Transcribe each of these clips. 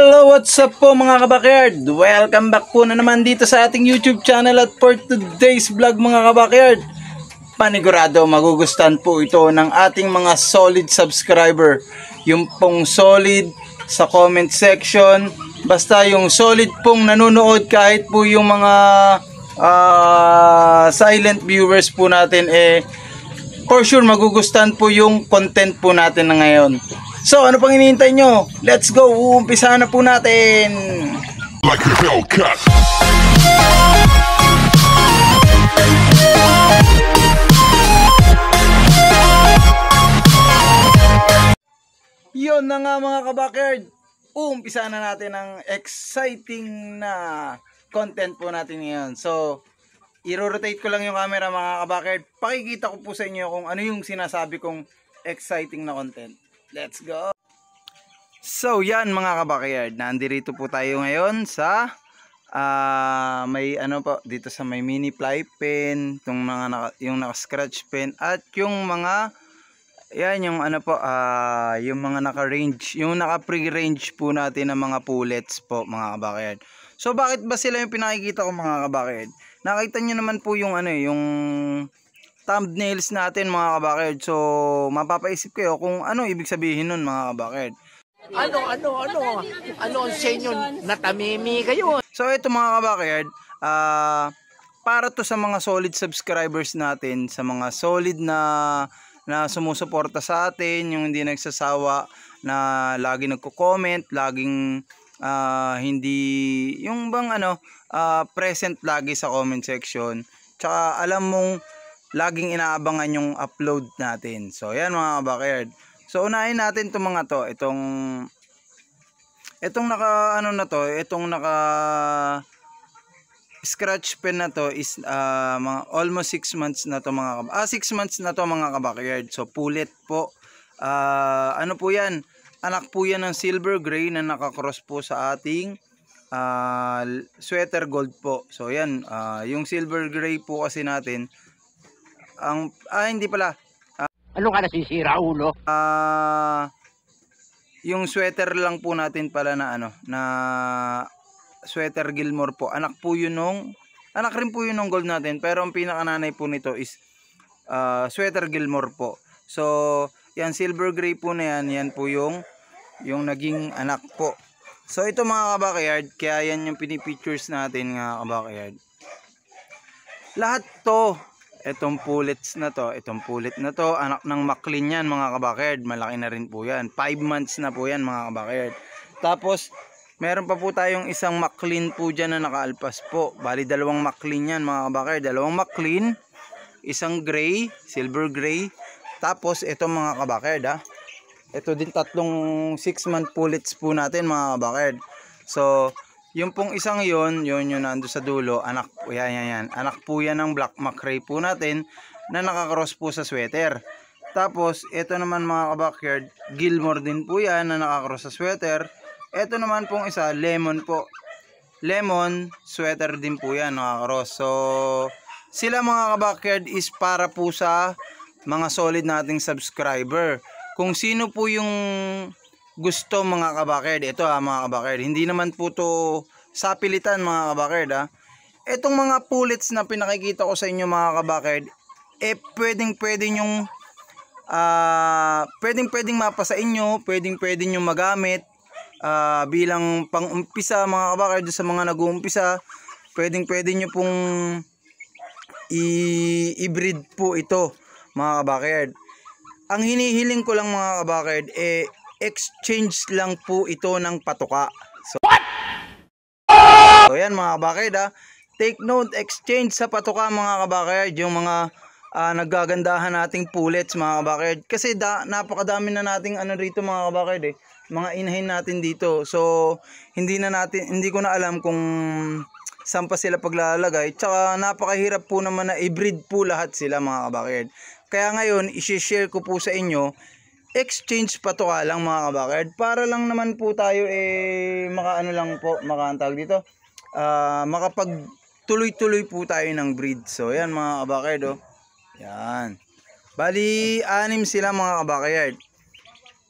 Hello, what's up po mga kabakyard? Welcome back po na naman dito sa ating YouTube channel at for today's vlog mga kabakyard, panigurado magugustuhan po ito ng ating mga solid subscriber. Yung pong solid sa comment section, basta yung solid pong nanonood kahit po yung mga silent viewers po natin, for sure magugustuhan po yung content po natin na ngayon. So, ano pang hinihintay nyo? Let's go! Uumpisahan na po natin! Like a Hellcat. Yun na nga mga kabakyard, uumpisahan na natin ang exciting na content po natin ngayon. So, i-rotate ko lang yung camera mga kabakyard. Pakikita ko po sa inyo kung ano yung sinasabi kong exciting na content. Let's go! So yan mga kabakyard, nandito po tayo ngayon sa may ano po dito sa may mini fly pen, yung mga yung naka-scratch pen at yung mga yan yung ano po yung mga naka-range, yung naka-pre-range po natin ng mga pullets po mga kabakyard. So bakit ba sila yung pinakikita ko mga kabakyard? Nakita nyo naman po yung ano yung thumbnails natin mga kabakyard. So mapapaisip kayo kung ano ibig sabihin nun mga kabakyard. Ano ang sa inyo, natamimi kayo? So ito mga kabakyard, para to sa mga solid subscribers natin, sa mga solid na sumusuporta sa atin, yung hindi nagsasawa, na lagi nagko-comment, laging hindi yung bang present lagi sa comment section. Tsaka alam mong laging inaabangan yung upload natin. So yan mga kabakyard. So unahin natin itong mga to, itong naka ano na to, itong naka scratch pen na to is mga almost 6 months na to mga 6 months na to mga kabakyard. So pullet po. Ano po yan? Anak po yan ng silver gray na naka-cross po sa ating sweater gold po. So yan, yung silver gray po kasi natin ang hindi pala. Ano ka nasisira, ulo? Yung sweater lang po natin pala na na sweater Gilmore po. Anak rin po yun ng gold natin, pero ang pinakananay po nito is sweater Gilmore po. So, yan silver gray po na yan po yung naging anak po. So, ito mga kabakyard, kaya yan yung pinipictures natin mga kabakyard. Lahat to, itong pullets na to, anak ng Maclean yan mga kabakyard. Malaki na rin po yan. 5 months na po yan mga kabakyard. Tapos, meron pa po tayong isang Maclean po dyan na nakaalpas po. Bali, 2 Maclean yan mga kabakyard. 2 Maclean, isang gray, silver gray. Tapos, ito mga kabakyard ito din 3 6-month pullets po natin mga kabakyard. So, yung pong isang yun nando sa dulo, anak po yan. Anak po yan ng black macrae po natin na nakakross po sa sweater. Tapos, ito naman mga kabakyard, Gilmore din po yan na nakakross sa sweater. Ito naman pong isa, lemon po. Lemon, sweater din po yan nakakross. So, sila mga kabakyard is para po sa mga solid nating subscriber. Kung sino po yung gusto mga kabakyard, ito mga kabakyard, hindi naman po to sa pilitan mga kabakyard Itong mga pullets na pinakikita ko sa inyo mga kabakyard, pwedeng mapa sa inyo, pwedeng nyo magamit bilang pang-umpisa mga kabakyard. Sa mga nag-uumpisa, pwedeng nyo pong i-breed po ito mga kabakyard. Ang hinihiling ko lang mga kabakyard, exchange lang po ito ng patuka. So yan mga kabakyard take note, exchange sa patuka mga kabakyard, yung mga nagagandahan nating pullets mga kabakyard. Kasi napakadami na nating rito mga kabakyard mga inahin natin dito. So hindi ko na alam kung saan pa sila paglalagay. Tsaka napakahirap po naman na i-breed po lahat sila mga kabakyard. Kaya ngayon, i-share ko po sa inyo, exchange patuka lang mga kabakyard, para lang naman po tayo makaantag dito, makapagtuloy-tuloy po tayo ng breed. So yan mga kabakyard yan. Bali 6 sila mga kabakyard.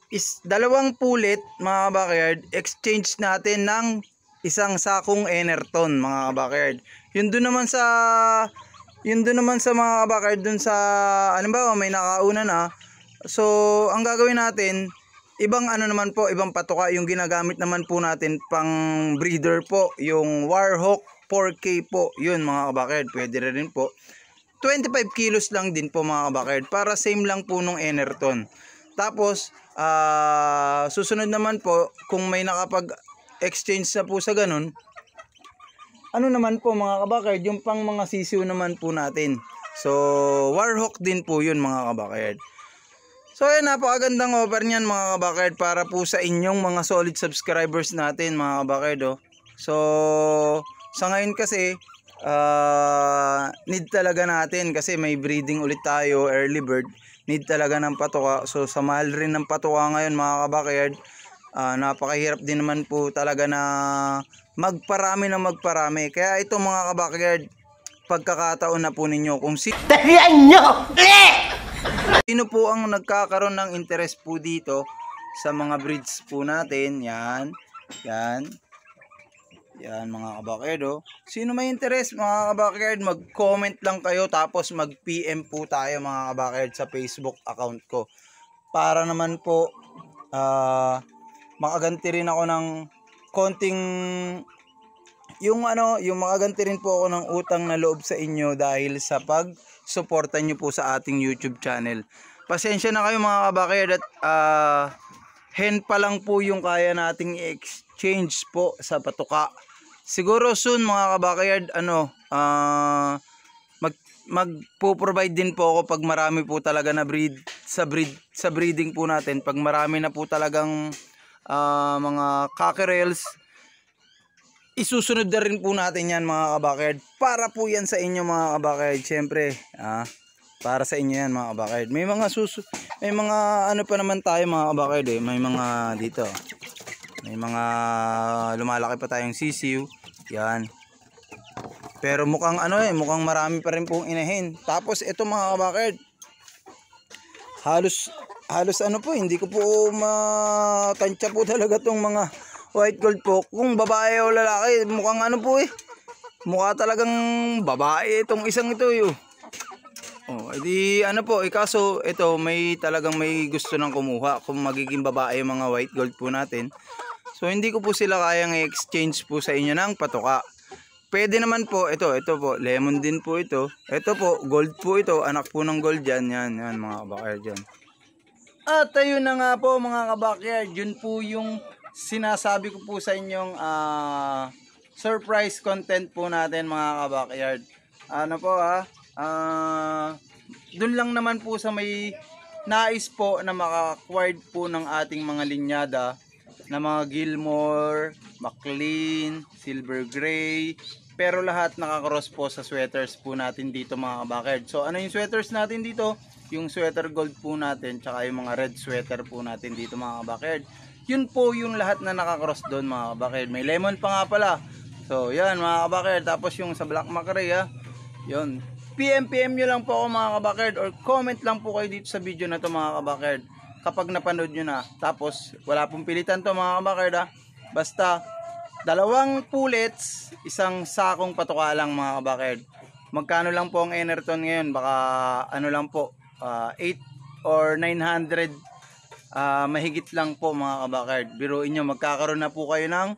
is dalawang pulit mga backyard, exchange natin ng isang sakong Enerton mga backyard. Yun doon naman sa mga backyard dun sa halimbawa may nakauna na. So ang gagawin natin, ibang ano naman po, ibang patuka yung ginagamit naman po natin pang breeder po, yung Warhawk 4K po. Yun mga backyard, pwede rin po. 25 kilos lang din po mga backyard, para same lang po nung Enerton. Tapos susunod naman po, kung may nakapag-exchange na po sa ganun, ano naman po mga kabakard, yung pang mga sisiw naman po natin. So Warhawk din po yun mga kabakard. So ayan, napakagandang offer niyan mga kabakard, para po sa inyong mga solid subscribers natin mga kabakard. So sa ngayon kasi need talaga natin, kasi may breeding ulit tayo, early bird, need talaga ng patuka. So sa mahal rin ng patuka ngayon mga kabakard, napakahirap din naman po talaga na magparami. Kaya ito mga kabakard, pagkakataon na po ninyo kung sino po ang nagkakaroon ng interest po dito sa mga breeds po natin. Yan mga kabakard. Sino may interest mga kabakard, mag-comment lang kayo, tapos mag-PM po tayo mga kabakard sa Facebook account ko, para naman po makaganti rin ako ng konting yung makaganti rin po ako ng utang na loob sa inyo dahil sa pag-suporta nyo po sa ating YouTube channel. Pasensya na kayo mga kabakard, at hen pa lang po yung kaya nating i-exchange po sa patuka. Siguro soon mga kabakard, magpo-provide din po ako pag marami po talaga na sa breeding po natin. Pag marami na po talagang mga cockerels, isusunod na rin po natin yan mga kabakard, para po yan sa inyo mga kabakard. Syempre para sa inyo yan mga kabakard. May mga ano pa naman tayo mga kabakard may mga dito, may mga lumalaki pa tayong sisiw yan, pero mukhang mukhang marami pa rin pong inahin. Tapos ito mga kabakard, halos po, hindi ko po matansya po talaga tong mga white gold po, kung babae o lalaki. Mukhang mukha talagang babae itong isang ito edi kaso ito talagang may gusto nang kumuha kung magiging babae yung mga white gold po natin. So hindi ko po sila kayang i-exchange po sa inyo ng patuka. Pwede naman po, ito po, lemon din po ito. Ito po, gold po ito, anak po ng gold yan mga kabakard dyan. At ayun na nga po mga kabakard, yun po yung sinasabi ko po sa inyong surprise content po natin mga kabakard. Dun lang naman po sa may nais po na maka-acquired po ng ating mga linyada na mga Gilmore, McLean, Silver Gray, pero lahat nakakross po sa sweaters po natin dito mga kabakard. So ano yung sweaters natin dito? Yung sweater gold po natin, tsaka yung mga red sweater po natin dito mga kabakard. Yun po yung lahat na nakakross doon mga kabakard. May lemon pa nga pala. So yan mga kabakard. Tapos yung sa black macrae yun. PM nyo lang po ako mga kabakard, or comment lang po kayo dito sa video na to mga kabakard kapag napanood nyo na. Tapos wala pong pilitan to mga kabakard basta dalawang pullets, isang sakong patuka lang mga kabakard. Magkano lang po ang Enerton ngayon? Baka lang po 8 or 900 mahigit lang po mga kabakard. Biruin nyo, magkakaroon na po kayo ng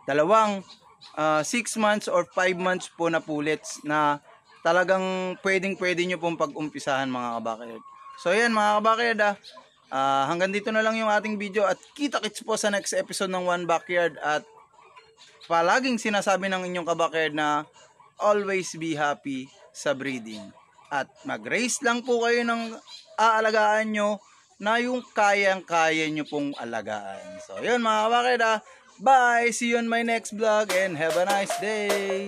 dalawang 6 months or 5 months po na pullets na talagang pwede nyo pong pag-umpisahan mga kabakard. So yan mga kabakard hanggang dito na lang yung ating video, at kita-kits po sa next episode ng One Backyard. At palaging sinasabi ng inyong kabakard na always be happy sa breeding, at mag-raise lang po kayo ng aalagaan nyo na yung kayang-kaya nyo pong alagaan. So yun mga kabakard bye, see you on my next vlog and have a nice day.